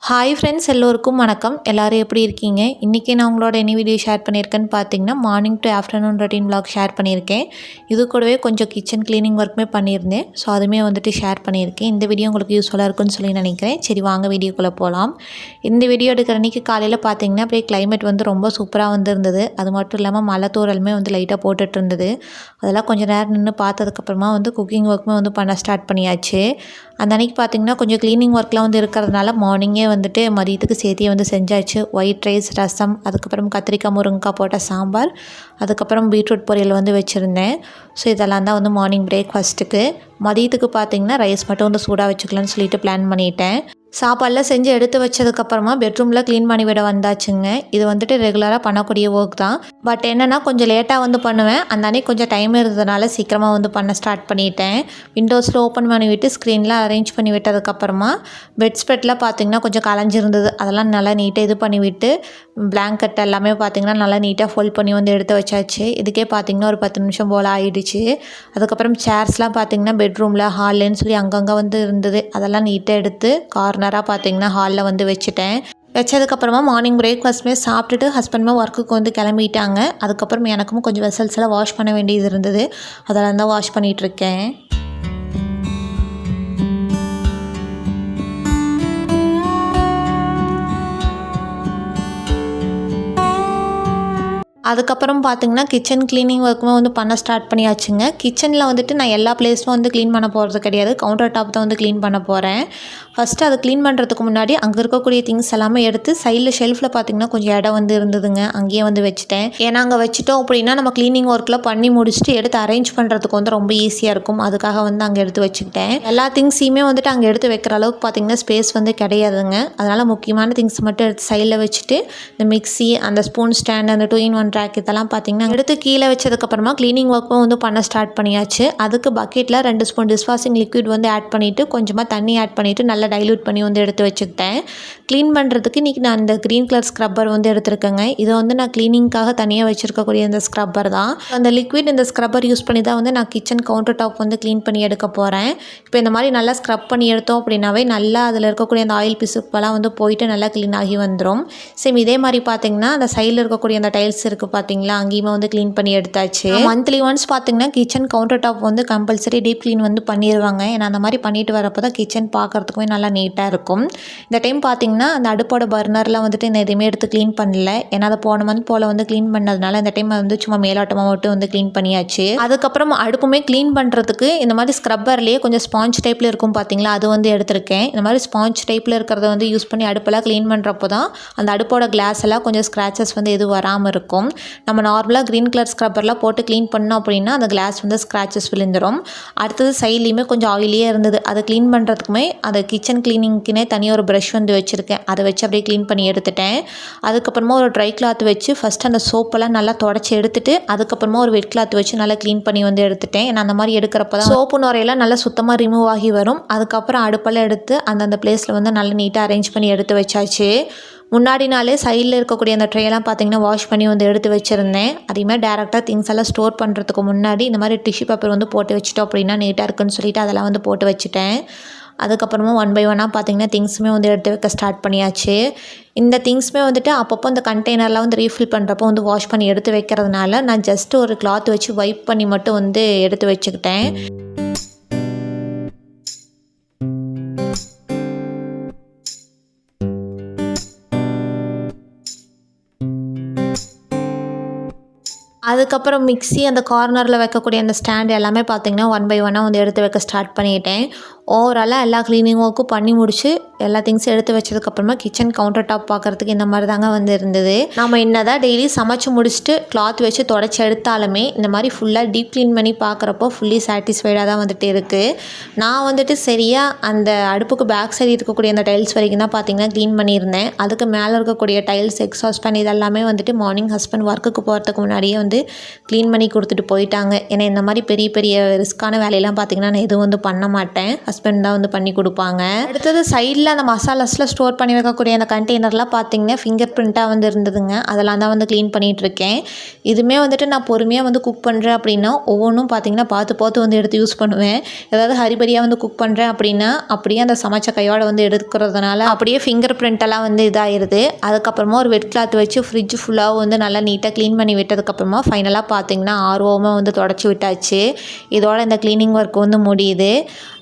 Hi friends, எல்லோருக்கும் வணக்கம். எல்லோரும் எப்படி இருக்கீங்க? இன்றைக்கி நான் உங்களோட என்ன வீடியோ ஷேர் பண்ணியிருக்கேன்னு பார்த்தீங்கன்னா, morning to afternoon routine vlog share பண்ணியிருக்கேன். இது கூடவே கொஞ்சம் கிச்சன் க்ளீனிங் ஒர்க்குமே பண்ணியிருந்தேன். ஸோ அதுவுமே ஷேர் பண்ணியிருக்கேன். இந்த வீடியோ உங்களுக்கு யூஸ்ஃபுல்லாக இருக்குன்னு சொல்லி நினைக்கிறேன். சரி, வாங்க வீடியோக்குள்ளே போகலாம். இந்த வீடியோ எடுக்கிற அன்றைக்கி காலையில் பார்த்தீங்கன்னா அப்படியே கிளைமேட் ரொம்ப சூப்பராக இருந்தது. அது மட்டும் இல்லாமல் மழை தூறலுமே லைட்டாக போட்டுட்டு இருந்தது. அதெல்லாம் கொஞ்சம் நேரம் நின்று பார்த்ததுக்கப்புறமா குக்கிங் ஒர்க்குமே பண்ண ஸ்டார்ட் பண்ணியாச்சு. அந்த அன்றைக்கி பார்த்திங்கன்னா கொஞ்சம் க்ளீனிங் ஒர்க்லாம் இருக்கிறதுனால மார்னிங்கே மதியத்துக்கு சேர்த்தியே செஞ்சாச்சு. ஒயிட் ரைஸ், ரசம், அதுக்கப்புறம் கத்திரிக்காய் முருங்கைக்காய் போட்ட சாம்பார், அதுக்கப்புறம் பீட்ரூட் பொரியல் வச்சுருந்தேன். ஸோ இதெல்லாம் தான் மார்னிங் பிரேக்ஃபாஸ்ட்டுக்கு. மதியத்துக்கு பார்த்திங்கன்னா ரைஸ் மட்டும் சூடாக வச்சுக்கலான்னு சொல்லிட்டு பிளான் பண்ணிட்டேன். சாப்பாடெலாம் செஞ்சு எடுத்து வச்சதுக்கப்புறமா பெட்ரூமில் க்ளீன் பண்ணி விட வந்தாச்சுங்க. இது ரெகுலராக பண்ணக்கூடிய ஒர்க் தான். பட் என்னென்னா கொஞ்சம் லேட்டாக பண்ணுவேன். அந்த அன்றைக்கி கொஞ்சம் டைம் இருந்ததுனால சீக்கிரமாக பண்ண ஸ்டார்ட் பண்ணிட்டேன். விண்டோஸில் ஓப்பன் பண்ணி விட்டு ஸ்க்ரீன்லாம் அரேஞ்ச் பண்ணி விட்டதுக்கப்புறமா பெட் ஸ்ப்ரெட்லாம் பார்த்திங்கன்னா கொஞ்சம் கலைஞ்சிருந்தது. அதெல்லாம் நல்லா நீட்டாக இது பண்ணி விட்டு பிளாங்கெட் எல்லாமே பார்த்திங்கன்னா நல்லா நீட்டாக ஃபோல்ட் பண்ணி எடுத்து வச்சாச்சு. இதுக்கே பார்த்திங்கன்னா ஒரு 10 நிமிஷம் போல் ஆகிடுச்சு. அதுக்கப்புறம் சேர்ஸ்லாம் பார்த்திங்கன்னா பெட்ரூமில் ஹால்லேன்னு சொல்லி அங்கங்கே இருந்தது. அதெல்லாம் நீட்டாக எடுத்து கார்னராக பார்த்திங்கன்னா ஹாலில் வச்சுட்டேன். வச்சதுக்கப்புறமா மார்னிங் பிரேக்ஃபாஸ்ட்டுமே சாப்பிட்டுட்டு ஹஸ்பண்டுமே ஒர்க்குக்கு கிளம்பிட்டாங்க. அதுக்கப்புறம் எனக்கும் கொஞ்சம் வெசல்ஸ் எல்லாம் வாஷ் பண்ண வேண்டியது இருந்தது. அதெல்லாம் தான் வாஷ் பண்ணிகிட்ருக்கேன். அதுக்கப்புறம் பார்த்திங்கன்னா கிச்சன் க்ளீனிங் ஒர்க்குமே பண்ண ஸ்டார்ட் பண்ணியாச்சுங்க. கிச்சனில் நான் எல்லா பிளேஸும் க்ளீன் பண்ண போகிறது கிடையாது. கவுண்டர் டாப் தான் க்ளீன் பண்ண போகிறேன். ஃபஸ்ட்டு அதை க்ளீன் பண்ணுறதுக்கு முன்னாடி அங்கே இருக்கக்கூடிய திங்ஸ் எல்லாமே எடுத்து சைடில் ஷெல்ஃபில் பார்த்திங்கன்னா கொஞ்சம் இடம் இருந்ததுங்க. அங்கேயே வச்சுட்டேன். ஏன்னா அங்கே வச்சுட்டோம் அப்படின்னா நம்ம க்ளீனிங் ஒர்க்கில் பண்ணி முடிச்சுட்டு எடுத்து அரேஞ்ச் பண்ணுறதுக்கு ரொம்ப ஈஸியாக இருக்கும். அதுக்காக அங்கே எடுத்து வச்சுக்கிட்டேன். எல்லா திங்ஸையுமே அங்கே எடுத்து வைக்கிற அளவுக்கு பார்த்திங்கன்னா ஸ்பேஸ் கிடையாதுங்க. அதனால் முக்கியமான திங்ஸ் மட்டும் எடுத்து சைடில் வச்சுட்டு இந்த மிக்ஸி, அந்த ஸ்பூன் ஸ்டாண்ட், அந்த 2-in-1 ட்ராக் இதெல்லாம் பார்த்திங்கன்னா எடுத்து கீழே வச்சதுக்கப்புறமா க்ளீனிங் ஒர்க்கும் பண்ண ஸ்டார்ட் பண்ணியாச்சு. அதுக்கு பக்கெட்டில் 2 ஸ்பூன் டிஷ்வாஷிங் லிக்விட் ஆட் பண்ணிவிட்டு கொஞ்சமாக தண்ணி ஆட் பண்ணிவிட்டு நல்லா டைல்யூட் பண்ணி எடுத்து வச்சுக்கிட்டேன். க்ளீன் பண்ணுறதுக்கு இன்றைக்கி நான் அந்த க்ரீன் கலர் ஸ்க்ரப்பர் எடுத்துருக்கேங்க. இதை நான் க்ளீனிங்காக தனியாக வச்சுருக்கக்கூடிய இந்த ஸ்க்ரப்பர் தான். அந்த லிக்விட் இந்த ஸ்க்ரப்பர் யூஸ் பண்ணி தான் நான் கிச்சன் கவுண்டர் டாப் க்ளீன் பண்ணி எடுக்க போகிறேன். இப்போ இந்த மாதிரி நல்லா ஸ்க்ரப் பண்ணி எடுத்தோம் அப்படின்னாவே நல்லா அதில் இருக்கக்கூடிய அந்த ஆயில் பிசுப்பெல்லாம் போயிட்டு நல்லா க்ளீன் ஆகி வந்துடும். சேம் இதே மாதிரி பார்த்திங்கன்னா அந்த சைடில் இருக்கக்கூடிய அந்த டைல்ஸ் இருக்குது பார்த்திங்களா, அங்கேயுமே க்ளீன் பண்ணி எடுத்தாச்சு. மந்த்லி ஒன்ஸ் பார்த்திங்கன்னா kitchen counter top compulsory deep clean பண்ணிடுவாங்க. ஏன்னா அந்த மாதிரி பண்ணிட்டு வரப்போ தான் கிச்சன் பார்க்குறதுக்குமே நல்லா நீட்டாக இருக்கும். இந்த டைம் பார்த்திங்கன்னா அந்த அடுப்போட பர்னர்லாம் நான் எதுவுமே எடுத்து க்ளீன் பண்ணல. ஏன்னா அதை போன மந்த் போல் க்ளீன் பண்ணதுனால இந்த டைம் சும்மா மேலோட்டமாக மட்டும் க்ளீன் பண்ணியாச்சு. அதுக்கப்புறம் அடுப்புமே க்ளீன் பண்ணுறதுக்கு இந்த மாதிரி ஸ்க்ரப்பர்லேயே கொஞ்சம் ஸ்பாஞ்ச் டைப்பில் இருக்கும் பார்த்திங்களா, அது எடுத்திருக்கேன். இந்த மாதிரி ஸ்பாஞ்ச் டைப்பில் இருக்கிறத யூஸ் பண்ணி அடுப்பெல்லாம் க்ளீன் பண்ணுறப்போ தான் அந்த அடுப்போட கிளாஸ் எல்லாம் கொஞ்சம் ஸ்க்ராச்சஸ் எதுவும் வராமல் இருக்கும். நம்ம நார்மலாக க்ரீன் கலர் ஸ்க்ரப்பர்லாம் போட்டு க்ளீன் பண்ணோம் அப்படின்னா அந்த கிளாஸ் ஸ்க்ராச்சஸ் விழுந்துடும். அடுத்தது சைட்லேயுமே கொஞ்சம் ஆயிலியாக இருந்தது. அதை க்ளீன் பண்ணுறதுக்குமே அந்த கிச்சன் க்ளீனிங்க்குனே தனியாக ஒரு ப்ரஷ் வச்சுருக்கேன். அதை வச்சு அப்படியே க்ளீன் பண்ணி எடுத்துட்டேன். அதுக்கப்புறமா ஒரு ட்ரை கிளாத் வச்சு ஃபஸ்ட் அந்த சோப்பெல்லாம் நல்லா தொடச்சி எடுத்துட்டு அதுக்கப்புறமா ஒரு வெட் கிளாத் வச்சு நல்லா க்ளீன் பண்ணி எடுத்துட்டேன். ஏன்னா அந்த மாதிரி எடுக்கிறப்ப தான் சோப்பு நுரையெல்லாம் நல்லா சுத்தமாக ரிமூவ் ஆகி வரும். அதுக்கப்புறம் அடுப்பெல்லாம் எடுத்து அந்தந்த பிளேஸில் நல்லா நீட்டாக அரேஞ்ச் பண்ணி எடுத்து வச்சாச்சு. முன்னாடி நாளே சைடில் இருக்கக்கூடிய அந்த ட்ரேலாம் பார்த்திங்கன்னா வாஷ் பண்ணி எடுத்து வச்சுருந்தேன். அதேமாதிரி டேரெக்டாக திங்ஸ் எல்லாம் ஸ்டோர் பண்ணுறதுக்கு முன்னாடி இந்த மாதிரி டிஷ்யூ பேப்பர் போட்டு வச்சுட்டோம் அப்படின்னா நீட்டாக இருக்குன்னு சொல்லிட்டு அதெல்லாம் போட்டு வச்சுட்டேன். அதுக்கப்புறமா 1 by 1 பார்த்திங்கன்னா திங்ஸுமே எடுத்து வைக்க ஸ்டார்ட் பண்ணியாச்சு. இந்த திங்ஸுமே அப்பப்போ இந்த கண்டெய்னர்லாம் ரீஃபில் பண்ணுறப்போ வாஷ் பண்ணி எடுத்து வைக்கிறதுனால நான் ஜஸ்ட்டு ஒரு கிளாத் வச்சு வைப் பண்ணி மட்டும் எடுத்து வச்சுக்கிட்டேன். அதுக்கப்புறம் மிக்ஸி, அந்த கார்னரில் வைக்கக்கூடிய அந்த ஸ்டாண்ட் எல்லாமே பார்த்திங்கன்னா 1 by 1 எடுத்து வைக்க ஸ்டார்ட் பண்ணிட்டேன். ஓவராலாக எல்லா க்ளீனிங் ஒர்க்கும் பண்ணி முடிச்சு எல்லா திங்ஸும் எடுத்து வச்சதுக்கப்புறமா கிச்சன் கவுண்டர் டாப் பார்க்குறதுக்கு இந்த மாதிரி தாங்க இருந்தது. நம்ம என்ன தான் டெய்லி சமைச்சு முடிச்சுட்டு கிளாத் வச்சு தொடச்சி எடுத்தாலுமே இந்த மாதிரி ஃபுல்லாக டீப் க்ளீன் பண்ணி பார்க்குறப்போ ஃபுல்லி சாட்டிஸ்ஃபைடாக தான் இருக்குது. நான் சரியாக அந்த அடுப்புக்கு பேக் சைடு இருக்கக்கூடிய அந்த டைல்ஸ் வரைக்கும் தான் பார்த்திங்கன்னா க்ளீன் பண்ணியிருந்தேன். அதுக்கு மேலே இருக்கக்கூடிய டைல்ஸ், எக்ஸாஸ்ட் ஃபேன் இதெல்லாமே மார்னிங் ஹஸ்பண்ட் ஒர்க்குக்கு போகிறதுக்கு முன்னாடியே க்ளீன் பண்ணி கொடுத்துட்டு போயிட்டாங்க. ஏன்னா இந்த மாதிரி பெரிய பெரிய ரிஸ்க்கான வேலையெல்லாம் பார்த்திங்கன்னா நான் எதுவும் வந்து பண்ண மாட்டேன். ஹஸ்பண்ட் தான் வந்து பண்ணி கொடுப்பாங்க. அடுத்தது சைடில் அந்த மசாலாஸில் ஸ்டோர் பண்ணி வைக்கக்கூடிய அந்த கண்டெய்னர்லாம் பார்த்திங்கன்னா ஃபிங்கர் பிரிண்ட்டாக வந்து இருந்ததுங்க. அதெல்லாம் தான் வந்து க்ளீன் பண்ணிகிட்ருக்கேன். இதுவுமே வந்துட்டு நான் பொறுமையாக வந்து குக் பண்ணுறேன் அப்படின்னா ஒவ்வொன்றும் பார்த்திங்கன்னா பார்த்து வந்து எடுத்து யூஸ் பண்ணுவேன். ஏதாவது ஹரிபரியாக வந்து குக் பண்ணுறேன் அப்படின்னா அப்படியே அந்த சமைச்ச கையோடு வந்து எடுக்கிறதுனால அப்படியே ஃபிங்கர் பிரிண்டெல்லாம் வந்து இதாகிடுது. அதுக்கப்புறமா ஒரு வெட் கிளாத் வச்சு ஃப்ரிட்ஜ் ஃபுல்லாக வந்து நல்லா நீட்டாக க்ளீன் பண்ணி விட்டதுக்கப்புறமா ஃபைனலாக பார்த்திங்கன்னா ஆர்வமாக வந்து தொடச்சி விட்டாச்சு. இதோட இந்த க்ளீனிங் ஒர்க் வந்து முடியுது.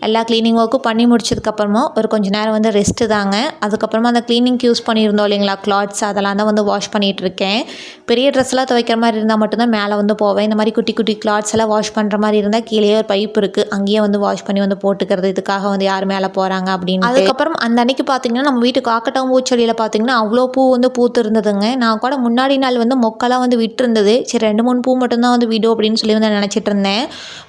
எல்லா க்ளீனிங் ஒர்க்கும் பண்ணி முடிச்சதுக்கப்புறமா ஒரு கொஞ்சம் நேரம் வந்து ரெஸ்ட்டு தாங்க. அதுக்கப்புறமா அந்த க்ளீனிங்க்கு யூஸ் பண்ணியிருந்தோம் இல்லைங்களா கிளாத்ஸ், அதெல்லாம் தான் வந்து வாஷ் பண்ணிகிட்ருக்கேன். பெரிய ட்ரெஸ்லாம் துவைக்கிற மாதிரி இருந்தால் மட்டும்தான் மேலே வந்து போவேன். இந்த மாதிரி குட்டி குட்டி கிளாத்ஸ் எல்லாம் வாஷ் பண்ணுற மாதிரி இருந்தால் கீழே ஒரு பைப் இருக்குது, அங்கேயே வந்து வாஷ் பண்ணி வந்து போட்டுக்கிறது. இதுக்காக வந்து யார் மேலே போகிறாங்க அப்படின்னு. அதுக்கப்புறம் அந்த அன்னைக்கு பார்த்திங்கன்னா நம்ம வீட்டு காக்கட்டாவும் பூச்செடியில் பார்த்திங்கன்னா அவ்வளோ பூ வந்து பூத்து இருந்ததுங்க. நான் கூட முன்னாடி நாள் வந்து மொக்கெல்லாம் வந்து விட்டுருந்தது. சரி 2-3 பூ மட்டும்தான் வந்து விடும் அப்படின்னு சொல்லி வந்து நினச்சிட்டு இருந்தேன்.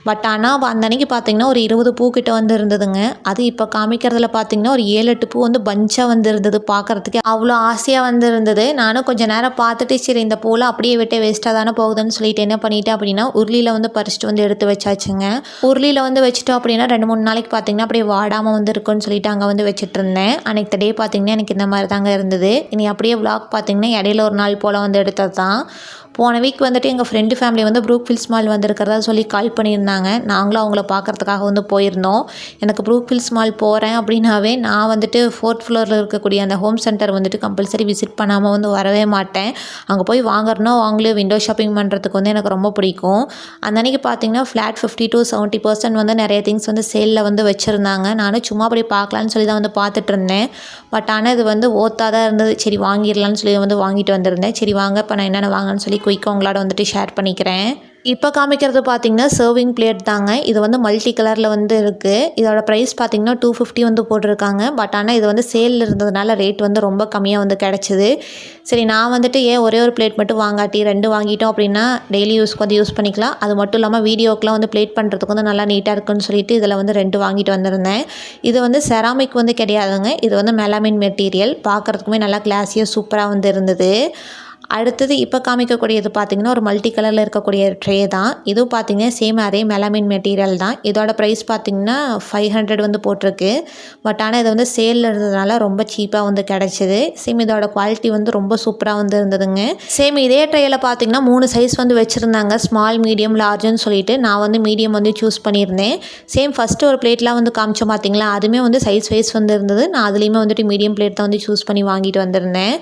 பட் ஆனால் அந்த அன்னைக்கு பார்த்திங்கன்னா ஒரு 20 பூ கிட்ட வந்து இருந்ததுங்க. அது இப்போ காமிக்கிறதுல பார்த்திங்கன்னா ஒரு 7-8 பூ வந்து பஞ்சாக வந்து இருந்தது. பார்க்குறதுக்கு அவ்வளோ ஆசையாக வந்து இருந்தது. நானும் கொஞ்சம் நேரம் பார்த்துட்டு சரி இந்த பூலாம் அப்படியே விட்டு வேஸ்ட்டாக தானே போகுதுன்னு சொல்லிட்டு என்ன பண்ணிட்டேன் அப்படின்னா உருளியில் வந்து பறிச்சுட்டு வந்து எடுத்து வச்சாச்சுங்க. உருளியில் வந்து வச்சுட்டோம் அப்படின்னா 2-3 நாளைக்கு பார்த்திங்கன்னா அப்படியே வாடாமல் வந்து இருக்குன்னு சொல்லிட்டு அங்கே வந்து வச்சுட்டு இருந்தேன். அன்றைக்கு டே பார்த்திங்கன்னா எனக்கு இந்த மாதிரி தாங்க இருந்தது. இனி அப்படியே விளாக் பார்த்திங்கன்னா இடையில ஒரு நாள் போல் வந்து எடுத்தது தான். போன வீக் வந்துட்டு எங்கள் ஃப்ரெண்டு ஃபேமிலி வந்து ப்ரூக்ஃபீல்ட்ஸ் மால் வந்திருக்கிறதா சொல்லி கால் பண்ணியிருந்தாங்க. நாங்களும் அவங்கள பார்க்குறதுக்காக வந்து போயிருந்தோம். எனக்கு ப்ரூக்ஃபீல்ட்ஸ் மால் போகிறேன் அப்படின்னாவே நான் வந்துட்டு 4th ஃப்ளோரில் இருக்கக்கூடிய அந்த ஹோம் சென்டர் வந்துட்டு கம்பல்சரி விசிட் பண்ணாமல் வந்து வரவே மாட்டேன். அங்கே போய் வாங்குறனோ அவங்களே விண்டோ ஷாப்பிங் பண்ணுறதுக்கு வந்து எனக்கு ரொம்ப பிடிக்கும். அந்த அன்றைக்கி பார்த்திங்கன்னா ஃப்ளாட் 50-70% வந்து நிறைய திங்ஸ் வந்து சேலில் வந்து வச்சுருந்தாங்க. நானும் சும்மா அப்படி பார்க்கலான்னு சொல்லி தான் வந்து பார்த்துட்டு இருந்தேன். பட் ஆனால் இது வந்து ஓத்தாக தான் இருந்தது. சரி வாங்கிடலான்னு சொல்லி வந்து வாங்கிட்டு வந்திருந்தேன். சரி வாங்க இப்போ நான் என்னென்ன வாங்கன்னு சொல்லி குயிக்காக உங்களோட வந்துட்டு ஷேர் பண்ணிக்கிறேன். இப்போ காமிக்கிறது பார்த்திங்கன்னா சர்விங் பிளேட் தாங்க. இது வந்து மல்டி கலரில் வந்து இருக்குது. இதோட ப்ரைஸ் பார்த்திங்கன்னா 250 வந்து போட்டிருக்காங்க. பட் ஆனால் இது வந்து சேலில் இருந்ததுனால ரேட் வந்து ரொம்ப கம்மியாக வந்து கிடச்சிது. சரி நான் வந்துட்டு ஏன் ஒரே ஒரு பிளேட் மட்டும் வாங்காட்டி 2 வாங்கிட்டோம் அப்படின்னா டெய்லி யூஸ்க்கு வந்து யூஸ் பண்ணிக்கலாம். அது மட்டும் இல்லாமல் வீடியோக்கெலாம் வந்து பிளேட் பண்ணுறதுக்கு வந்து நல்லா நீட்டாக இருக்குன்னு சொல்லிட்டு இதில் வந்து 2 வாங்கிட்டு வந்திருந்தேன். இது வந்து செராமிக் வந்து கிடையாதுங்க. இது வந்து மெலாமின் மெட்டீரியல். பார்க்குறதுக்குமே நல்லா கிளாஸியாக சூப்பராக வந்து இருந்தது. அடுத்தது இப்போ காமிக்கக்கூடியது பார்த்திங்கன்னா ஒரு மல்டி கலரில் இருக்கக்கூடிய ட்ரே தான். இதுவும் பார்த்திங்கன்னா சேம் அதே மெலாமின் மெட்டீரியல் தான். இதோட ப்ரைஸ் பார்த்திங்கன்னா 500 வந்து போட்டிருக்கு. பட் ஆனால் இது வந்து சேலில் இருந்ததுனால ரொம்ப சீப்பாக வந்து கிடச்சிது. சேம் இதோட குவாலிட்டி வந்து ரொம்ப சூப்பராக வந்து இருந்ததுங்க. சேம் இதே ட்ரேயில் பார்த்திங்கன்னா 3 சைஸ் வந்து வச்சுருந்தாங்க. ஸ்மால், மீடியம், லார்ஜுன்னு சொல்லிட்டு நான் வந்து மீடியம் வந்து சூஸ் பண்ணியிருந்தேன். சேம் ஃபஸ்ட்டு ஒரு பிளேட்லாம் வந்து காமிச்சோம் பார்த்திங்களா, அதுவுமே வந்து சைஸ் வைஸ் வந்து இருந்தது. நான் அதுலேயுமே வந்துட்டு மீடியம் பிளேட் தான் வந்து சூஸ் பண்ணி வாங்கிட்டு வந்திருந்தேன்.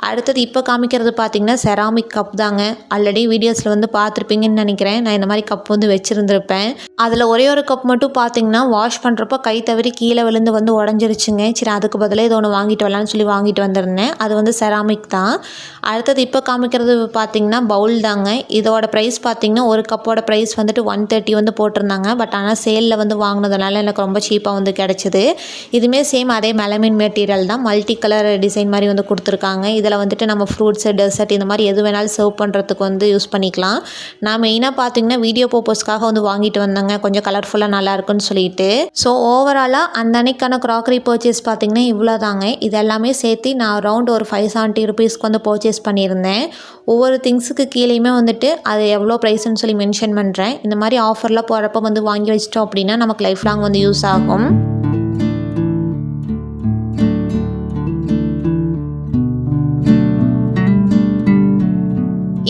அடுத்தது இப்போ காமிக்கிறது பார்த்திங்கன்னா செராமிக் கப் தாங்க. ஆல்ரெடி வீடியோஸில் வந்து பார்த்துருப்பீங்கன்னு நினைக்கிறேன். நான் இந்த மாதிரி கப் வந்து வச்சுருந்துருப்பேன். அதில் ஒரே ஒரு கப் மட்டும் பார்த்திங்கன்னா வாஷ் பண்ணுறப்போ கை தவறி கீழே விழுந்து வந்து உடஞ்சிருச்சுங்க. சரி அதுக்கு பதிலாக இது ஒன்று வாங்கிட்டு வரலான்னு சொல்லி வாங்கிட்டு வந்திருந்தேன். அது வந்து செராமிக் தான். அடுத்தது இப்போ காமிக்கிறது பார்த்திங்கன்னா பவுல் தாங்க. இதோட ப்ரைஸ் பார்த்திங்கன்னா ஒரு கப்போட ப்ரைஸ் வந்துட்டு 130 வந்து போட்டிருந்தாங்க. பட் ஆனால் சேலில் வந்து வாங்கினதுனால எனக்கு ரொம்ப சீப்பாக வந்து கிடச்சிது. இதுவுமே சேம் அதே மெலமின் மெட்டீரியல் தான். மல்டி கலர் டிசைன் மாதிரி வந்து கொடுத்துருக்காங்க. இதில் வந்துட்டு நம்ம ஃப்ரூட்ஸு, டெசர்ட் இந்த மாதிரி எது வேணாலும் சர்வ் பண்ணுறதுக்கு வந்து யூஸ் பண்ணிக்கலாம். நான் மெயினாக பார்த்திங்கன்னா வீடியோ பர்பஸ்க்காக வந்து வாங்கிட்டு வந்தேங்க. கொஞ்சம் கலர்ஃபுல்லாக நல்லாயிருக்குன்னு சொல்லிட்டு. ஸோ ஓவராலாக அந்த அன்னைக்கான க்ராக்கரி பர்ச்சேஸ் பார்த்திங்கன்னா இவ்வளோ தாங்க. இது எல்லாமே சேர்த்து நான் அரௌண்ட் ஒரு 570 ருபீஸ்க்கு வந்து பர்ச்சேஸ் பண்ணியிருந்தேன். ஒவ்வொரு திங்ஸுக்கு கீழேயுமே வந்துட்டு அது எவ்வளோ ப்ரைஸ்ன்னு சொல்லி மென்ஷன் பண்ணுறேன். இந்த மாதிரி ஆஃபரில் போகிறப்ப வந்து வாங்கி வச்சிட்டோம் அப்படின்னா நமக்கு லைஃப் லாங் வந்து யூஸ் ஆகும்.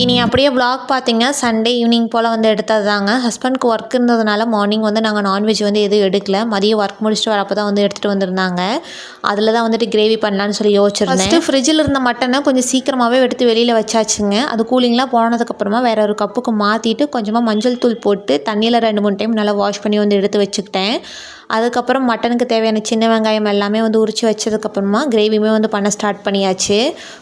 இனி அப்படியே vlog பார்த்திங்கன்னா சண்டே ஈவினிங் போல் வந்து எடுத்தது தாங்க. ஹஸ்பண்ட்க்கு ஒர்க் இருந்ததுனால மார்னிங் வந்து நாங்கள் நான்வெஜ் வந்து எதுவும் எடுக்கல. மதியம் ஒர்க் முடிச்சுட்டு வரப்போ தான் வந்து எடுத்துகிட்டு வந்திருந்தாங்க. அதில் தான் வந்துட்டு கிரேவி பண்ணலான்னு சொல்லி யோசிச்சிருந்தேன். ஃபஸ்ட்டு ஃப்ரிட்ஜில் இருந்த மட்டனை கொஞ்சம் சீக்கிரமாகவே எடுத்து வெளியில் வச்சாச்சுங்க. அது கூலிங்லாம் போனதுக்கப்புறமா வேறு ஒரு கப்புக்கு மாற்றிட்டு கொஞ்சமாக மஞ்சள் தூள் போட்டு தண்ணியில் 2-3 டைம் நல்லா வாஷ் பண்ணி வந்து எடுத்து வச்சுக்கிட்டேன். அதுக்கப்புறம் மட்டனுக்கு தேவையான சின்ன வெங்காயம் எல்லாமே வந்து உரித்து வச்சதுக்கப்புறமா கிரேவியுமே வந்து பண்ண ஸ்டார்ட் பண்ணியாச்சு.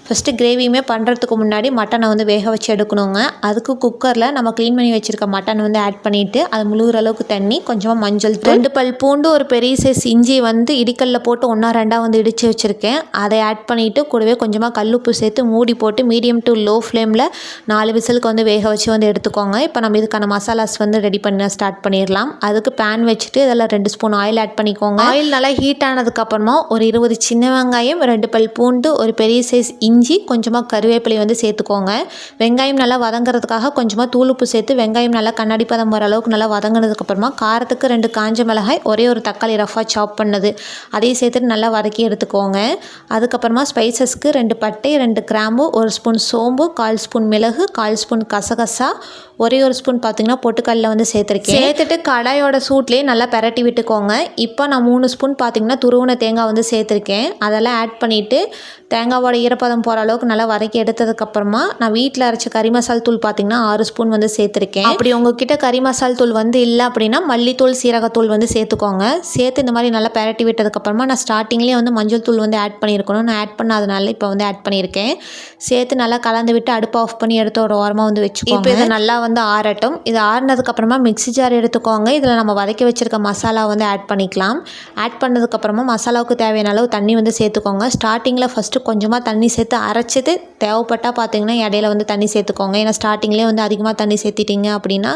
ஃபஸ்ட்டு கிரேவியுமே பண்ணுறதுக்கு முன்னாடி மட்டனை வந்து வேக வச்சு எடுக்கணுங்க. அதுக்கு குக்கரில் நம்ம க்ளீன் பண்ணி வச்சுருக்க மட்டன் வந்து ஆட் பண்ணிவிட்டு அது முழுகிற அளவுக்கு தண்ணி, கொஞ்சமாக மஞ்சள், 2 பல் பூண்டு, ஒரு பெரிய சைஸ் இஞ்சி வந்து இடிக்கல்ல போட்டு 1-2 வந்து இடித்து வச்சுருக்கேன். அதை ஆட் பண்ணிவிட்டு கூடவே கொஞ்சமாக கல்லுப்பு சேர்த்து மூடி போட்டு மீடியம் டு லோ ஃப்ளேமில் 4 விசிலுக்கு வந்து வேக வச்சு வந்து எடுத்துக்கோங்க. இப்போ நம்ம இதுக்கான மசாலாஸ் வந்து ரெடி பண்ண ஸ்டார்ட் பண்ணிடலாம். அதுக்கு பேன் வச்சுட்டு இதில் 2 ஸ்பூன் ஸ்பூன் ஆயில் ஆட் பண்ணிக்கோங்க. ஆயில் நல்லா ஹீட் ஆனதுக்கப்புறமா ஒரு 20 சின்ன வெங்காயம், 2 பல் பூண்டு, ஒரு பெரிய சைஸ் இஞ்சி, கொஞ்சமாக கருவேப்பிலை வந்து சேர்த்துக்கோங்க. வெங்காயம் நல்லா வதங்குறதுக்காக கொஞ்சமாக தூள் உப்பு சேர்த்து வெங்காயம் நல்லா கண்ணாடி பதம் வர அளவுக்கு நல்லா வதங்கினதுக்கப்புறமா காரத்துக்கு 2 காஞ்ச மிளகாய், ஒரே ஒரு தக்காளி ரஃபாக சாப் பண்ணது அதையும் சேர்த்துட்டு நல்லா வதக்கி எடுத்துக்கோங்க. அதுக்கப்புறமா ஸ்பைசஸ்க்கு 2 பட்டை, 2 கிராம்பு, 1 ஸ்பூன் சோம்பு, 1/4 ஸ்பூன் மிளகு, 1/4 ஸ்பூன் கசகசா, ஒரே ஒரு ஸ்பூன் பார்த்திங்கன்னா பொட்டுக்கடலை வந்து சேர்த்துருக்கேன். சேர்த்துட்டு கடாயோட சூட்லேயே நல்லா பெரட்டி விட்டுக்கோங்க. இப்போ நான் 3 ஸ்பூன் பார்த்திங்கன்னா துருவின தேங்காய் வந்து சேர்த்துருக்கேன். அதெல்லாம் ஆட் பண்ணிவிட்டு தேங்காவோட ஈரப்பதம் போகிற அளவுக்கு நல்லா வதக்கி எடுத்ததுக்கப்புறமா நான் வீட்டில் அரைச்ச கறி மசால் தூள் பார்த்திங்கன்னா 6 ஸ்பூன் வந்து சேர்த்துருக்கேன். அப்படி உங்ககிட்ட கறி மசால் தூள் வந்து இல்லை அப்படின்னா மல்லித்தூள், சீரகத்தூள் வந்து சேர்த்துக்கோங்க. சேர்த்து இந்த மாதிரி நல்லா பெரட்டி விட்டதுக்கப்புறமா நான் ஸ்டார்டிங்லேயே வந்து மஞ்சள் தூள் வந்து ஆட் பண்ணியிருக்கணும். நான் ஆட் பண்ணாதனால இப்போ வந்து ஆட் பண்ணியிருக்கேன். சேர்த்து நல்லா கலந்து விட்டு அடுப்பு ஆஃப் பண்ணி எடுத்து ஒரு ஓரமாக வந்து வச்சுக்கோங்க. இப்போ இதை நல்லா வந்து ஆறட்டும். இது ஆறினதுக்கப்புறமா மிக்ஸி ஜார் எடுத்துக்கோங்க. இதில் நம்ம வதக்கி வச்சுருக்க மசாலா வந்து ஆட் பண்ணிக்கலாம். ஆட் பண்ணதுக்கப்புறமா மசாலாவுக்கு தேவையான அளவு தண்ணி வந்து சேர்த்துக்கோங்க. ஸ்டார்டிங்கில் ஃபஸ்ட்டு கொஞ்சமாக தண்ணி சேர்த்து அரைச்சிட்டு தேவைப்பட்டால் பார்த்தீங்கன்னா இடையில வந்து தண்ணி சேர்த்துக்கோங்க. ஏன்னா ஸ்டார்டிங்லேயே வந்து அதிகமாக தண்ணி சேர்த்திட்டிங்க அப்படின்னா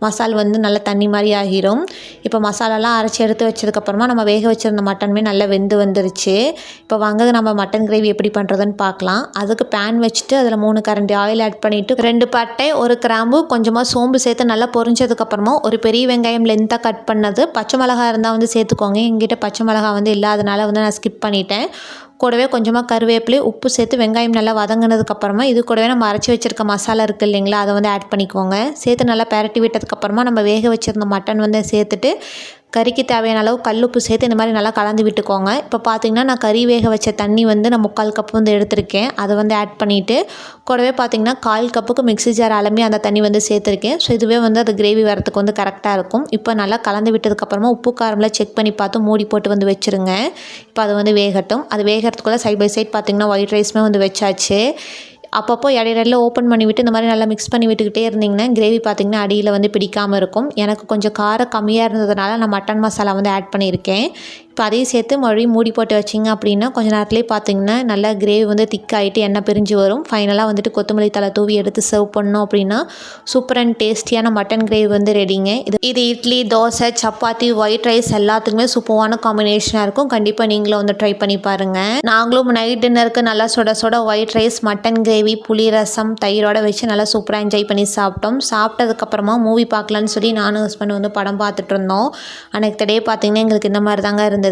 மசால் வந்து நல்லா தண்ணி மாதிரி ஆகிரும். இப்போ மசாலாலாம் அரைச்சி எடுத்து வச்சதுக்கப்புறமா நம்ம வேக வச்சுருந்த மட்டனுமே நல்லா வெந்து வந்துருச்சு. இப்போ வாங்க நம்ம மட்டன் கிரேவி எப்படி பண்ணுறதுன்னு பார்க்கலாம். அதுக்கு பேன் வச்சுட்டு அதில் 3 கரண்டி ஆயில் ஆட் பண்ணிவிட்டு 2 பட்டை, 1 கிராம்பு, கொஞ்சமாக சோம்பு சேர்த்து நல்லா பொரிஞ்சதுக்கப்புறமா ஒரு பெரிய வெங்காயம் லென்த்தாக கட் பண்ணது, பச்சை மிளகாய் இருந்தால் வந்து சேர்த்துக்கோங்க. எங்கிட்ட பச்சை மிளகாய் வந்து இல்லாதனால வந்து நான் ஸ்கிப் பண்ணிட்டேன். கூடவே கொஞ்சமாக கருவேப்பிலை, உப்பு சேர்த்து வெங்காயம் நல்லா வதங்கினதுக்கப்புறமா இது கூடவே நம்ம அரைச்சி வச்சுருக்க மசாலா இருக்குது இல்லைங்களா, அதை வந்து ஆட் பண்ணிக்கோங்க. சேர்த்து நல்லா பெரட்டி விட்டதுக்கப்புறமா நம்ம வேக வச்சுருந்த மட்டன் வந்து சேர்த்துட்டு கறிக்கு தேவையான அளவு கல்லுப்பு சேர்த்து இந்த மாதிரி நல்லா கலந்து விட்டுக்கோங்க. இப்போ பார்த்திங்கன்னா நான் கறி வேக வச்ச தண்ணி வந்து நான் 3/4 கப் வந்து எடுத்திருக்கேன். அதை வந்து ஆட் பண்ணிவிட்டு கூடவே பார்த்திங்கன்னா 1/4 கப்புக்கு மிக்ஸி ஜார் அலம்பி அந்த தண்ணி வந்து சேர்த்துருக்கேன். ஸோ இதுவே வந்து அது கிரேவி வரத்துக்கு வந்து கரெக்டாக இருக்கும். இப்போ நல்லா கலந்து விட்டதுக்கப்புறமா உப்பு காரம்லாம் செக் பண்ணி பார்த்து மூடி போட்டு வந்து வச்சுருங்க. இப்போ அது வந்து வேகட்டும். அது வேகிறதுக்குள்ளே சைட் பை சைட் பார்த்திங்கன்னா ஒயிட் ரைஸுமே வந்து வச்சாச்சு. அப்பப்போ இடையில ஓப்பன் பண்ணிவிட்டு இந்த மாதிரி நல்லா மிக்ஸ் பண்ணி விட்டுக்கிட்டே இருந்திங்கன்னா கிரேவி பார்த்திங்கன்னா அடியில் வந்து பிடிக்காமல் இருக்கும். எனக்கு கொஞ்சம் காரம் கம்மியாக இருந்ததுனால நான் மட்டன் மசாலா வந்து ஆட் பண்ணியிருக்கேன். இப்போ அதையும் சேர்த்து மறுபடியும் மூடி போட்டு வச்சிங்க அப்படின்னா கொஞ்சம் நேரத்துலேயே பார்த்திங்கன்னா நல்லா கிரேவி வந்து திக்காகிட்டு எண்ணெய் பிரிஞ்சு வரும். ஃபைனலாக வந்துட்டு கொத்தமல்லி தழை தூவி எடுத்து சர்வ் பண்ணோம் அப்படின்னா சூப்பர் அண்ட் டேஸ்டியான மட்டன் கிரேவி வந்து ரெடிங்க. இது இட்லி, தோசை, சப்பாத்தி, ஒயிட் ரைஸ் எல்லாத்துக்குமே சூப்பரான காம்பினேஷனாக இருக்கும். கண்டிப்பாக நீங்களும் வந்து ட்ரை பண்ணி பாருங்கள். நாங்களும் நைட் டின்னருக்கு நல்லா சுட சுட ஒயிட் ரைஸ், மட்டன் கிரேவி, புளி ரசம், தயிரோடு வச்சு நல்லா சூப்பராக என்ஜாய் பண்ணி சாப்பிட்டோம். சாப்பிட்டதுக்கப்புறமா மூவி பார்க்கலான்னு சொல்லி நானும் ஹஸ்பண்ட் வந்து படம் பார்த்துட்டு இருந்தோம். அன்றைக்கு டே பார்த்திங்கன்னா எங்களுக்கு இந்த மாதிரி தாங்க இருந்தது.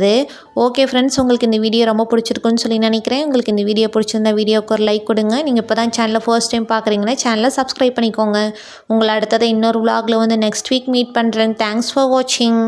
ஓகே ஃப்ரெண்ட்ஸ், உங்களுக்கு இந்த வீடியோ ரொம்ப பிடிச்சிருக்குன்னு சொல்லி நினைக்கிறேன். உங்களுக்கு இந்த வீடியோ பிடிச்சிருந்தா வீடியோக்கு ஒரு லைக் கொடுங்க. நீங்கள் இப்போ தான் சேனலை ஃபர்ஸ்ட் டைம் பார்க்குறீங்கன்னா சேனலை சப்ஸ்கிரைப் பண்ணிக்கோங்க. உங்களை அடுத்ததை இன்னொரு vlogல வந்து நெக்ஸ்ட் வீக் மீட் பண்ணுறேன். தேங்க்ஸ் ஃபார் வாட்சிங்.